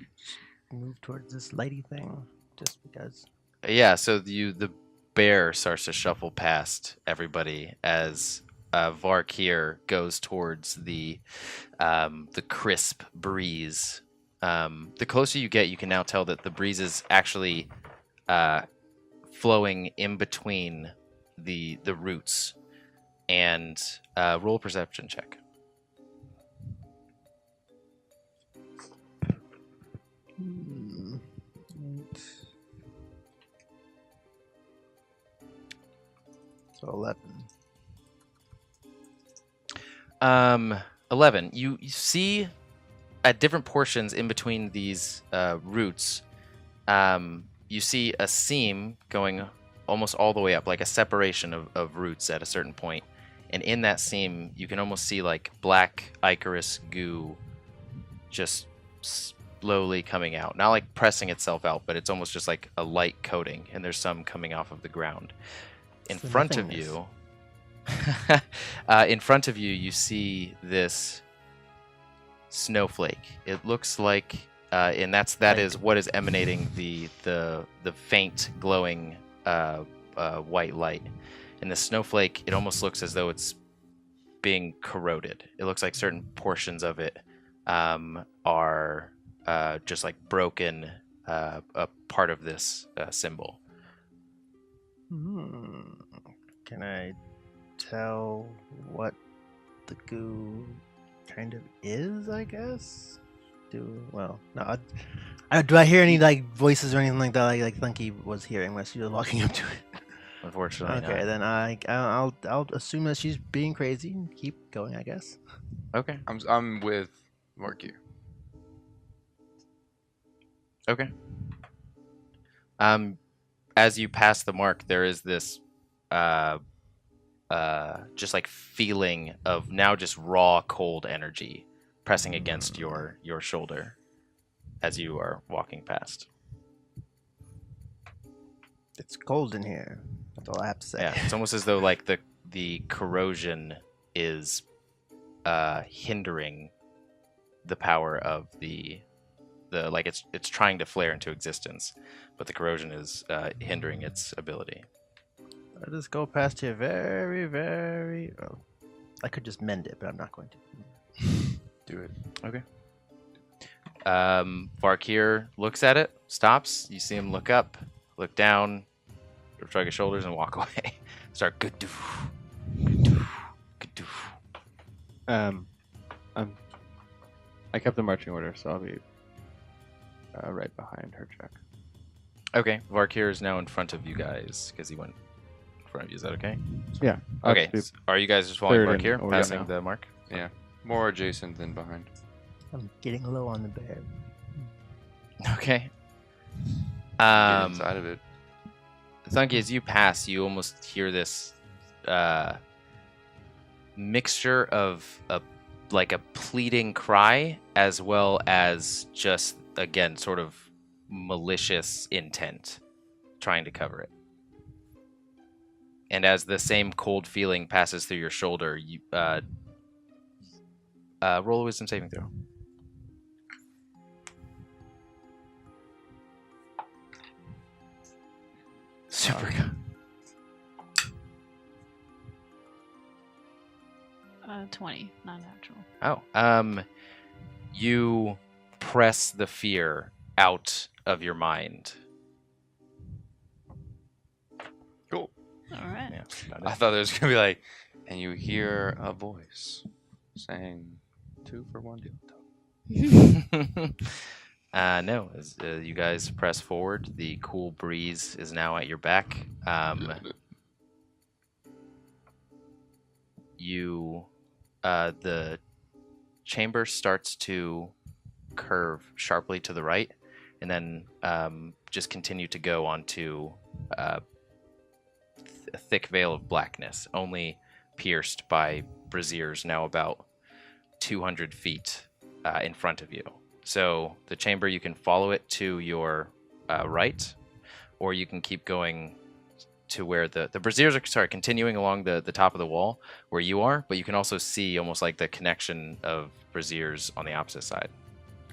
[SPEAKER 4] move towards this lady thing? Just because.
[SPEAKER 1] Yeah, so the bear starts to shuffle past everybody as Val'raus goes towards the crisp breeze. The closer you get, you can now tell that the breeze is actually flowing in between the roots. And roll a perception check.
[SPEAKER 4] So 11.
[SPEAKER 1] 11. You see at different portions in between these roots, you see a seam going almost all the way up, like a separation of roots at a certain point. And in that seam, you can almost see like black ichorous goo just slowly coming out. Not like pressing itself out, but it's almost just like a light coating, and there's some coming off of the ground. In front of you, you see this snowflake. It looks like, and that is what is emanating the faint glowing white light. And the snowflake, it almost looks as though it's being corroded. It looks like certain portions of it are just like broken, a part of this symbol.
[SPEAKER 4] Can I tell what the goo kind of is, I guess? Do I hear any like voices or anything like that like Thunkey was hearing when she was walking up to it?
[SPEAKER 1] Unfortunately,
[SPEAKER 4] Okay,
[SPEAKER 1] not.
[SPEAKER 4] then I'll assume that she's being crazy and keep going, I guess.
[SPEAKER 1] Okay.
[SPEAKER 5] I'm with Val'raus.
[SPEAKER 1] Okay. As you pass the mark, there is this just like feeling of now just raw cold energy pressing against your shoulder as you are walking past.
[SPEAKER 4] It's cold in here. That's all I have to say.
[SPEAKER 1] Yeah, it's almost as though like the corrosion is hindering the power of the like it's trying to flare into existence, but the corrosion is hindering its ability.
[SPEAKER 4] I just go past here very, very. Well, I could just mend it, but I'm not going to.
[SPEAKER 5] Do it.
[SPEAKER 1] Okay. Val'raus looks at it, stops. You see him look up, look down, shrug his shoulders, and walk away. Start good do.
[SPEAKER 2] I kept the marching order, so I'll be right behind Hercheck.
[SPEAKER 1] Okay, Val'raus is now in front of you guys because he went in front of you. Is that okay?
[SPEAKER 2] Yeah. I'll
[SPEAKER 1] Okay.
[SPEAKER 2] just be
[SPEAKER 1] Are you guys just following
[SPEAKER 2] third in
[SPEAKER 1] Val'raus,
[SPEAKER 2] order
[SPEAKER 1] passing
[SPEAKER 2] now.
[SPEAKER 1] the mark?
[SPEAKER 5] Yeah. More adjacent than behind.
[SPEAKER 4] I'm getting low on the bear.
[SPEAKER 1] Okay.
[SPEAKER 5] Get inside of it.
[SPEAKER 1] Thunkey, as you pass, you almost hear this mixture of like a pleading cry as well as just, again, sort of malicious intent trying to cover it. And as the same cold feeling passes through your shoulder, you roll a wisdom saving throw. Super good.
[SPEAKER 3] 20, not natural.
[SPEAKER 1] Oh, you press the fear out of your mind.
[SPEAKER 5] Cool.
[SPEAKER 3] All right.
[SPEAKER 1] Yeah.
[SPEAKER 5] I thought there was gonna be like, and you hear a voice saying, 2 for 1 deal.
[SPEAKER 1] No, as you guys press forward, the cool breeze is now at your back. The chamber starts to curve sharply to the right, and then just continue to go onto a thick veil of blackness, only pierced by braziers now about 200 feet in front of you. So the chamber, you can follow it to your right, or you can keep going to where the braziers are continuing along the top of the wall where you are, but you can also see almost like the connection of braziers on the opposite side.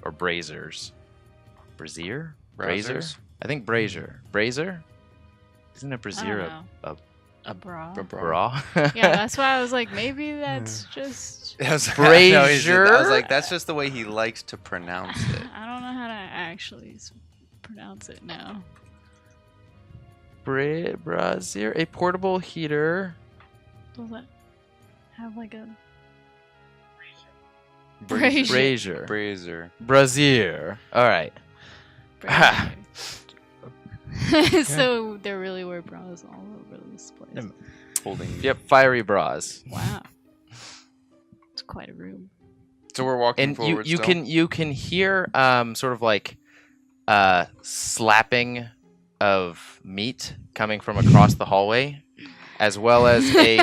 [SPEAKER 1] Or braziers. Brazier? Brazier?
[SPEAKER 5] Braziers?
[SPEAKER 1] I think brazier. Brazier? Isn't a
[SPEAKER 3] I
[SPEAKER 1] brazier
[SPEAKER 3] don't
[SPEAKER 1] a
[SPEAKER 3] know. A bra.
[SPEAKER 1] bra?
[SPEAKER 3] Yeah, that's why I was like, maybe that's just.
[SPEAKER 5] I was
[SPEAKER 1] Brazier?
[SPEAKER 5] I was like, that's just the way he likes to pronounce it.
[SPEAKER 3] I don't know how to actually pronounce it now.
[SPEAKER 1] Brazier? A portable heater.
[SPEAKER 3] Does that have like a.
[SPEAKER 5] Brazier.
[SPEAKER 1] Brazier.
[SPEAKER 5] Brazier.
[SPEAKER 1] Brazier. All right.
[SPEAKER 3] brazier? So there really were bras all over this place.
[SPEAKER 5] Holding.
[SPEAKER 1] Yep, fiery bras.
[SPEAKER 3] Wow. It's quite a room.
[SPEAKER 5] So we're walking
[SPEAKER 1] And
[SPEAKER 5] forward.
[SPEAKER 1] you can hear sort of like slapping of meat coming from across the hallway, as well as a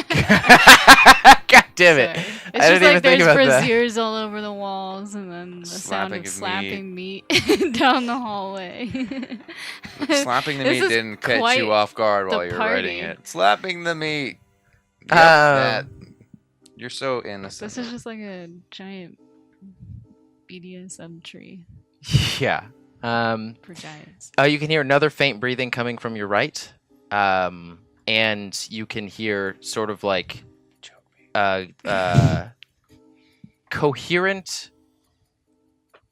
[SPEAKER 1] God damn it!
[SPEAKER 3] Sorry.
[SPEAKER 1] I
[SPEAKER 3] It's just
[SPEAKER 1] didn't even
[SPEAKER 3] like
[SPEAKER 1] think
[SPEAKER 3] there's
[SPEAKER 1] about that.
[SPEAKER 3] braziers all over the walls, and then the sound
[SPEAKER 5] Slapping
[SPEAKER 3] of
[SPEAKER 5] of
[SPEAKER 3] slapping meat down the hallway.
[SPEAKER 5] Slapping the
[SPEAKER 3] This
[SPEAKER 5] meat
[SPEAKER 3] is
[SPEAKER 5] didn't catch
[SPEAKER 3] quite
[SPEAKER 5] you off guard
[SPEAKER 3] the
[SPEAKER 5] while you're writing
[SPEAKER 3] party.
[SPEAKER 5] it. Slapping the meat. Yep, that. You're so innocent.
[SPEAKER 3] This is just like a giant BDSM tree
[SPEAKER 1] Yeah.
[SPEAKER 3] for giants.
[SPEAKER 1] You can hear another faint breathing coming from your right, and you can hear sort of like coherent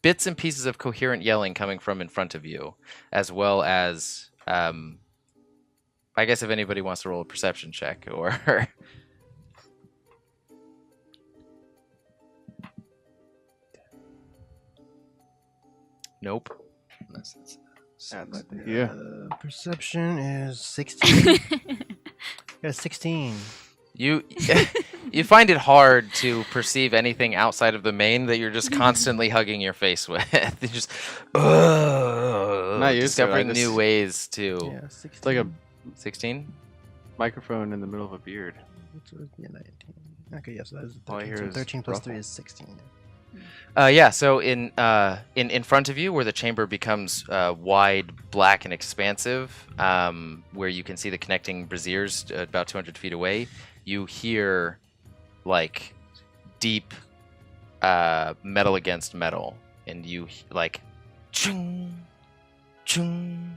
[SPEAKER 1] bits and pieces of coherent yelling coming from in front of you, as well as I guess if anybody wants to roll a perception check or nope.
[SPEAKER 2] Yeah.
[SPEAKER 4] Perception is 16. Yeah, 16.
[SPEAKER 1] You you find it hard to perceive anything outside of the main that you're just constantly hugging your face with. You're just
[SPEAKER 2] Not used to it, I
[SPEAKER 1] discovering new
[SPEAKER 2] just-
[SPEAKER 1] ways to.
[SPEAKER 4] Yeah, 16.
[SPEAKER 2] It's like a
[SPEAKER 1] 16?
[SPEAKER 2] microphone in the middle of a beard.
[SPEAKER 4] Yeah, 19. Okay, yes, that is
[SPEAKER 2] All I
[SPEAKER 4] 13.
[SPEAKER 2] hear
[SPEAKER 4] So
[SPEAKER 2] is
[SPEAKER 4] 13 plus
[SPEAKER 2] ruffle.
[SPEAKER 4] 3 is 16.
[SPEAKER 1] Yeah. So in front of you, where the chamber becomes wide, black, and expansive, where you can see the connecting braziers about 200 feet away, you hear like deep metal against metal, and you like chung, chung,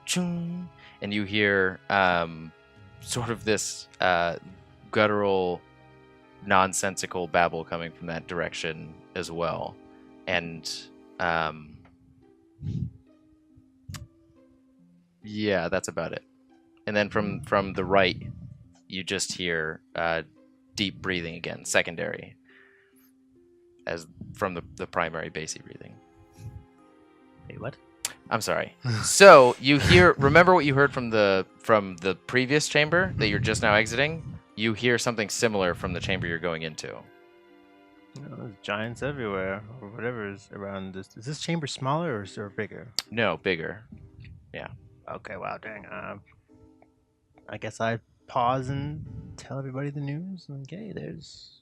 [SPEAKER 1] chung, and you hear sort of this guttural, nonsensical babble coming from that direction as well. And yeah, that's about it. And then from the right, you just hear deep breathing again, secondary, as from the primary basic breathing.
[SPEAKER 4] Wait, what?
[SPEAKER 1] I'm sorry. So you hear, remember what you heard from the previous chamber that you're just now exiting? You hear something similar from the chamber you're going into.
[SPEAKER 4] There's giants everywhere, or whatever is around this. Is this chamber smaller or is it bigger?
[SPEAKER 1] No, bigger.
[SPEAKER 4] Okay, wow, dang. I guess I pause and tell everybody the news. Okay, there's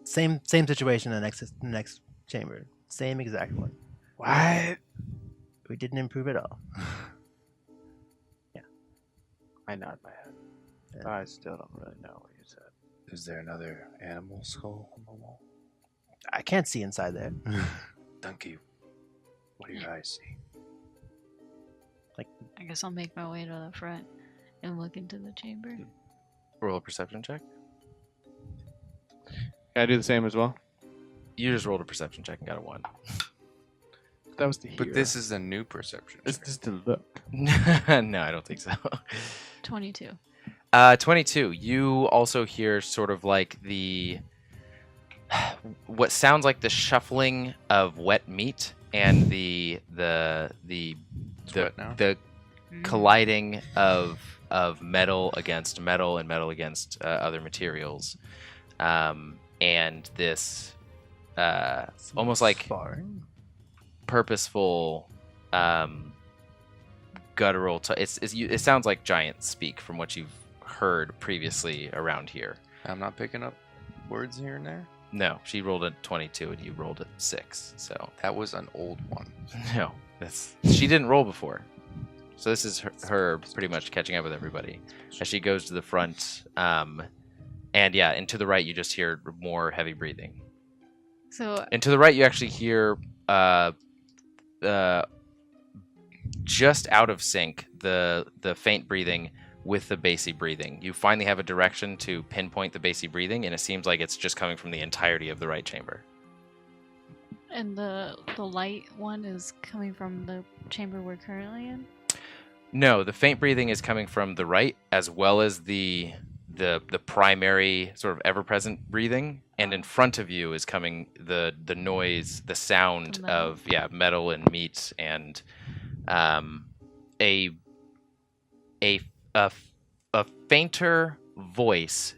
[SPEAKER 4] same situation in the next chamber. Same exact one.
[SPEAKER 6] What?
[SPEAKER 4] We didn't improve at all.
[SPEAKER 2] I nod my head.
[SPEAKER 4] Yeah.
[SPEAKER 2] I still don't really know what you said.
[SPEAKER 7] Is there another animal skull on the wall?
[SPEAKER 4] I can't see inside there.
[SPEAKER 7] Thunkey, what do your eyes see?
[SPEAKER 3] I guess I'll make my way to the front and look into the chamber.
[SPEAKER 1] Roll a perception check.
[SPEAKER 2] Can I do the same as well?
[SPEAKER 1] You just rolled a perception check and got a 1.
[SPEAKER 2] That was the hear.
[SPEAKER 5] But this is a new perception.
[SPEAKER 2] It's
[SPEAKER 5] check.
[SPEAKER 2] just to look.
[SPEAKER 1] No, I don't think so.
[SPEAKER 3] 22.
[SPEAKER 1] 22. You also hear sort of like what sounds like the shuffling of wet meat and the
[SPEAKER 5] wet now?
[SPEAKER 1] colliding of metal against metal and metal against other materials, and this almost like
[SPEAKER 4] Sparring.
[SPEAKER 1] purposeful guttural. It sounds like giant speak from what you've heard previously around here.
[SPEAKER 5] I'm not picking up words here and there.
[SPEAKER 1] No, she rolled a 22 and you rolled a 6. So
[SPEAKER 5] That was an old one.
[SPEAKER 1] no, she didn't roll before. So this is her pretty much catching up with everybody as she goes to the front. And to the right you just hear more heavy breathing.
[SPEAKER 3] So
[SPEAKER 1] And to the right you actually hear just out of sync the faint breathing with the bassy breathing. You finally have a direction to pinpoint the bassy breathing, and it seems like it's just coming from the entirety of the right chamber.
[SPEAKER 3] and the light one is coming from the chamber we're currently in.
[SPEAKER 1] No, the faint breathing is coming from the right, as well as the primary sort of ever-present breathing, and in front of you is coming the noise, the sound
[SPEAKER 3] The metal.
[SPEAKER 1] of metal and meat, and a fainter voice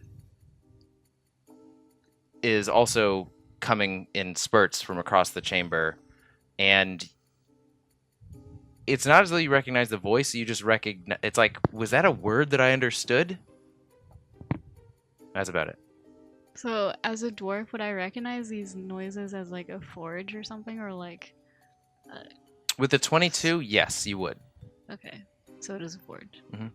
[SPEAKER 1] is also coming in spurts from across the chamber, and it's not as though you recognize the voice. You just recognize. It's like, was that a word that I understood? That's about it.
[SPEAKER 3] So as a dwarf, would I recognize these noises as like a forge or something, or like?
[SPEAKER 1] With the 22, yes, you would.
[SPEAKER 3] Okay, so it is a forge.
[SPEAKER 1] Mhm.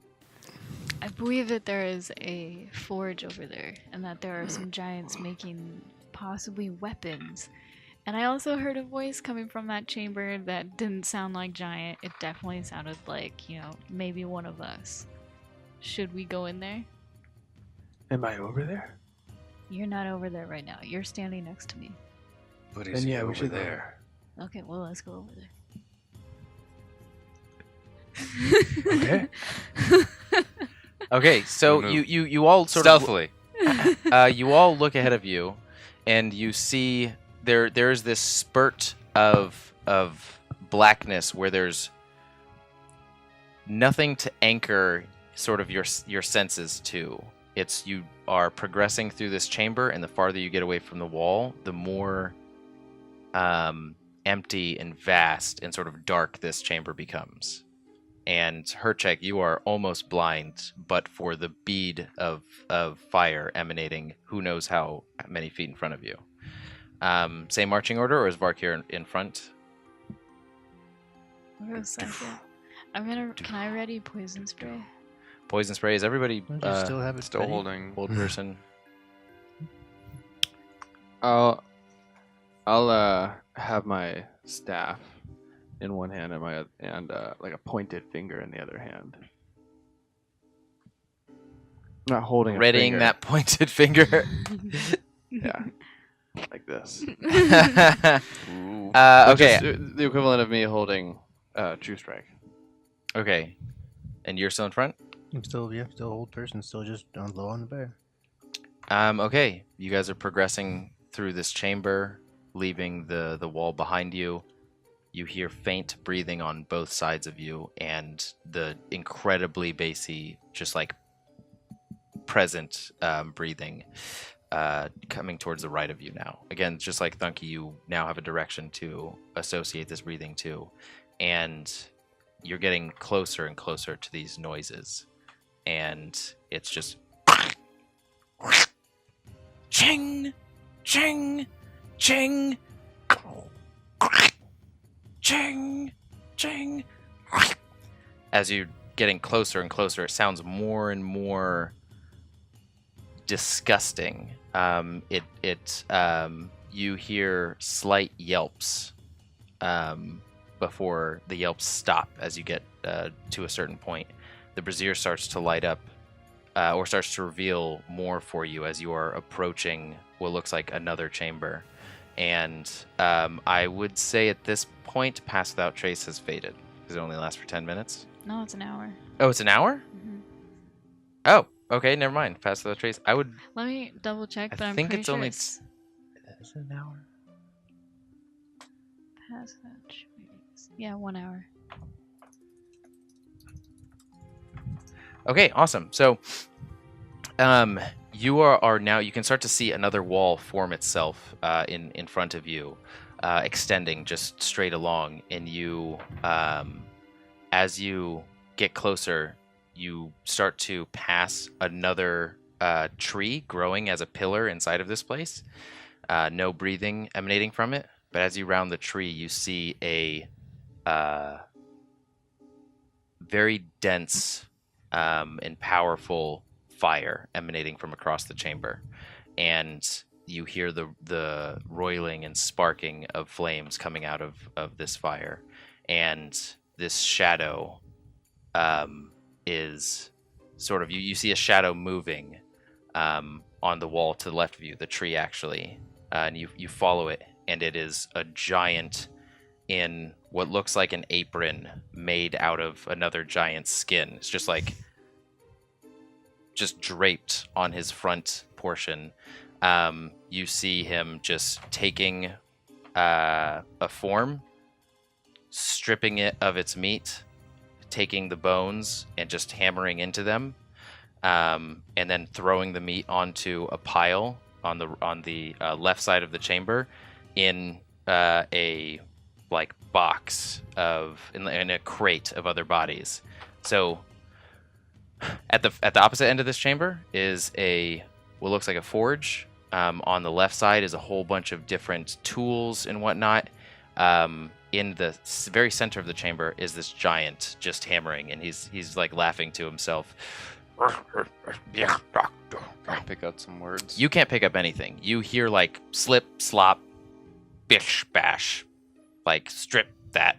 [SPEAKER 3] I believe that there is a forge over there, and that there are some giants making possibly weapons. And I also heard a voice coming from that chamber that didn't sound like giant. It definitely sounded like, maybe one of us. Should we go in there?
[SPEAKER 6] Am I over there?
[SPEAKER 3] You're not over there right now. You're standing next to me.
[SPEAKER 5] But is
[SPEAKER 6] Then
[SPEAKER 5] he
[SPEAKER 6] yeah, we
[SPEAKER 5] over
[SPEAKER 6] should go.
[SPEAKER 5] there?
[SPEAKER 3] Okay, well, let's go over there.
[SPEAKER 6] Okay.
[SPEAKER 1] Okay, so
[SPEAKER 5] We move.
[SPEAKER 1] you all sort
[SPEAKER 5] Stealthily.
[SPEAKER 1] of you all look ahead of you, and you see there's this spurt of blackness where there's nothing to anchor sort of your senses to. You are progressing through this chamber, and the farther you get away from the wall, the more empty and vast and sort of dark this chamber becomes. And Hercheck, you are almost blind, but for the bead of fire emanating who knows how many feet in front of you. Same marching order, or is Vark here in front?
[SPEAKER 3] I'll go second. Can I ready poison spray?
[SPEAKER 1] Poison spray, is everybody
[SPEAKER 4] Don't you still have it
[SPEAKER 5] Still
[SPEAKER 4] ready?
[SPEAKER 5] holding.
[SPEAKER 1] old person?
[SPEAKER 2] I'll have my staff in one hand and like a pointed finger in the other hand. I'm not holding a
[SPEAKER 1] Readying
[SPEAKER 2] finger.
[SPEAKER 1] that pointed finger.
[SPEAKER 2] Yeah, like this.
[SPEAKER 5] Ooh.
[SPEAKER 2] Which
[SPEAKER 1] Okay.
[SPEAKER 2] is the equivalent of me holding True Strike.
[SPEAKER 1] Okay. And you're still in front?
[SPEAKER 4] I'm still old person, still just on low on the bear.
[SPEAKER 1] Okay. You guys are progressing through this chamber, leaving the wall behind you. You hear faint breathing on both sides of you, and the incredibly bassy, just like present breathing coming towards the right of you now. Again, just like Thunkey, you now have a direction to associate this breathing to, and you're getting closer and closer to these noises, and it's just ching, ching, ching, ching, ching. As you're getting closer and closer, it sounds more and more disgusting. You hear slight yelps before the yelps stop as you get to a certain point. The brazier starts to light up, or starts to reveal more for you as you are approaching what looks like another chamber. And I would say at this point, Pass Without Trace has faded, because it only lasts for 10 minutes.
[SPEAKER 3] No, it's an hour.
[SPEAKER 1] Oh, it's an hour?
[SPEAKER 3] Mhm.
[SPEAKER 1] Oh, Okay, never mind. Pass the trees. I would.
[SPEAKER 3] Let me double check,
[SPEAKER 1] I
[SPEAKER 3] but I'm
[SPEAKER 1] think
[SPEAKER 3] pretty
[SPEAKER 1] it's
[SPEAKER 3] sure
[SPEAKER 1] only
[SPEAKER 3] it's
[SPEAKER 1] Is it an hour?
[SPEAKER 3] past that trees. Yeah, 1 hour.
[SPEAKER 1] Okay, awesome. So, you are now. You can start to see another wall form itself in front of you, extending just straight along. And you, as you get closer, you start to pass another tree growing as a pillar inside of this place. No breathing emanating from it. But as you round the tree, you see a very dense and powerful fire emanating from across the chamber, and you hear the roiling and sparking of flames coming out of this fire, and this shadow is sort of you see a shadow moving on the wall to the left of you, the tree actually, and you follow it, and it is a giant in what looks like an apron made out of another giant's skin. It's just draped on his front portion. You see him just taking a form, stripping it of its meat, taking the bones and just hammering into them, and then throwing the meat onto a pile on the left side of the chamber in a box in a crate of other bodies. So at the opposite end of this chamber is what looks like a forge. On the left side is a whole bunch of different tools and whatnot. In the very center of the chamber is this giant just hammering, and he's like laughing to himself.
[SPEAKER 2] Can I pick out some words?
[SPEAKER 1] You can't pick up anything. You hear like slip, slop, bish, bash, like strip that.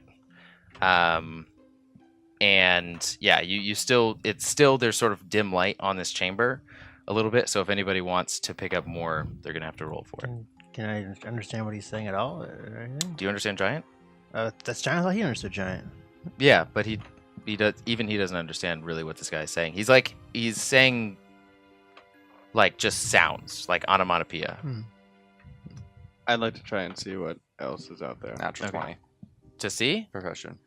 [SPEAKER 1] And yeah, there's sort of dim light on this chamber a little bit. So if anybody wants to pick up more, they're gonna have to roll for it.
[SPEAKER 4] Can I understand what he's saying at all or anything?
[SPEAKER 1] Do you understand giant?
[SPEAKER 4] That's giant. I thought he understood giant.
[SPEAKER 1] Yeah, but he doesn't understand really what this guy is saying. He's saying like just sounds, like onomatopoeia.
[SPEAKER 2] I'd like to try and see what else is out there.
[SPEAKER 5] Natural 20.
[SPEAKER 1] To see?
[SPEAKER 5] Profession.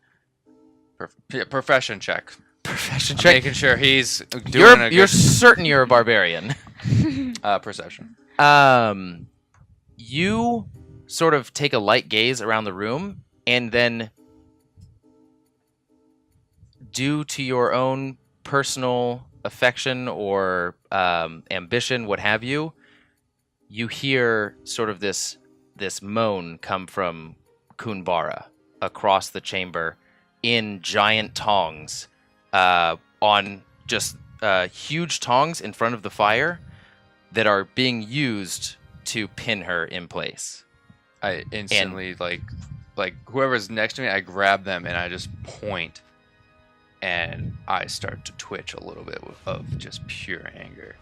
[SPEAKER 5] Profession check.
[SPEAKER 1] Profession
[SPEAKER 5] I'm
[SPEAKER 1] check.
[SPEAKER 5] making sure he's doing
[SPEAKER 1] You're certain you're a barbarian.
[SPEAKER 5] Perception.
[SPEAKER 1] You sort of take a light gaze around the room, and then due to your own personal affection or ambition, what have you, you hear sort of this moan come from Kunbara across the chamber in giant tongs, on just huge tongs in front of the fire that are being used to pin her in place.
[SPEAKER 5] I instantly like whoever's next to me, I grab them and I just point, and I start to twitch a little bit of just pure anger.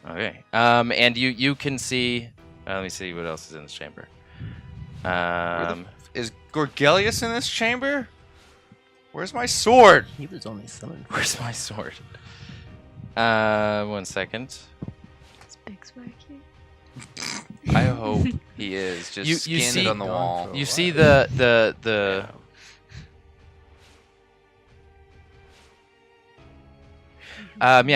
[SPEAKER 1] Okay. And you can see. Let me see what else is in this chamber.
[SPEAKER 5] Is Gorgelius in this chamber? Where's my sword?
[SPEAKER 4] He was only summoned.
[SPEAKER 1] Where's my sword? 1 second.
[SPEAKER 3] It's big spiky.
[SPEAKER 5] I hope he is just
[SPEAKER 1] You
[SPEAKER 5] skinned
[SPEAKER 1] see-
[SPEAKER 5] on the wall.
[SPEAKER 1] You see the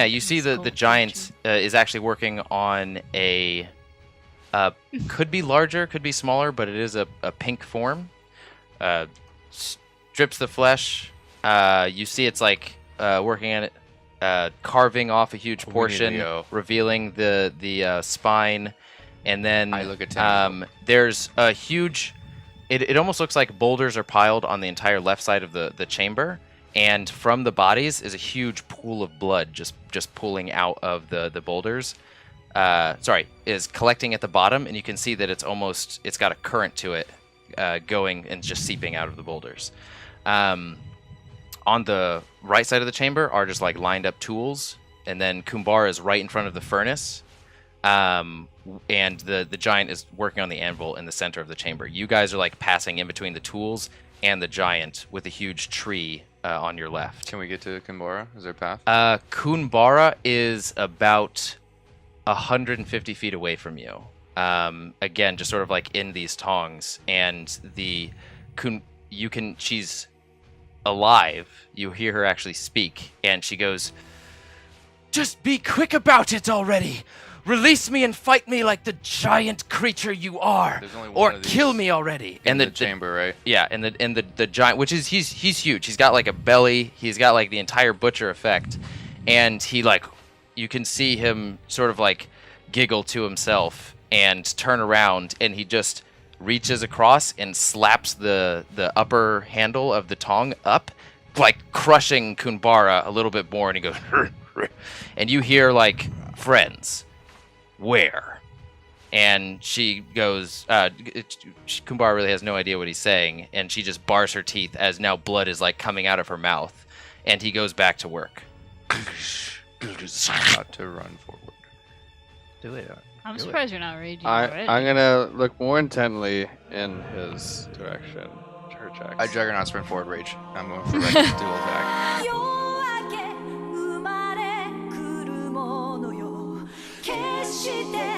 [SPEAKER 1] you see the giant is actually working on a could be larger, could be smaller, but it is a pink form. Strips the flesh. You see it's like working on it, carving off a huge portion, revealing the spine, and then
[SPEAKER 5] I look at
[SPEAKER 1] there's a huge. It almost looks like boulders are piled on the entire left side of the chamber, and from the bodies is a huge pool of blood just pooling out of the boulders. Is collecting at the bottom, and you can see that it's got a current to it, going and just seeping out of the boulders. On the right side of the chamber are just like lined up tools, and then Kumbara is right in front of the furnace, and the giant is working on the anvil in the center of the chamber. You guys are like passing in between the tools and the giant with a huge tree on your left.
[SPEAKER 5] Can we get to Kimbara? Is there a path?
[SPEAKER 1] Kunbara is about 150 feet away from you. Again, just sort of like in these tongs, and she's alive. You hear her actually speak, and she goes, "Just be quick about it already! Release me and fight me like the giant creature you are,
[SPEAKER 5] There's only one
[SPEAKER 1] or
[SPEAKER 5] of these
[SPEAKER 1] kill me already."
[SPEAKER 5] In the chamber, right?
[SPEAKER 1] Yeah, and the giant, which is he's huge. He's got like a belly. He's got like the entire butcher effect, and he like you can see him sort of like giggle to himself and turn around, and he just reaches across and slaps the upper handle of the tong up, like crushing Kunbara a little bit more, and he goes, and you hear like, "Friends, where?" And she goes, Kumbara really has no idea what he's saying, and she just bars her teeth as now blood is like coming out of her mouth, and he goes back to work.
[SPEAKER 5] About to run forward.
[SPEAKER 4] Do it.
[SPEAKER 3] I'm surprised you're not raging
[SPEAKER 2] I'm
[SPEAKER 3] already.
[SPEAKER 2] gonna look more intently in his direction. Hercheck.
[SPEAKER 5] I Juggernaut sprint forward rage. I'm going for like dual attack.
[SPEAKER 8] 夜明け生まれ来るものよ決して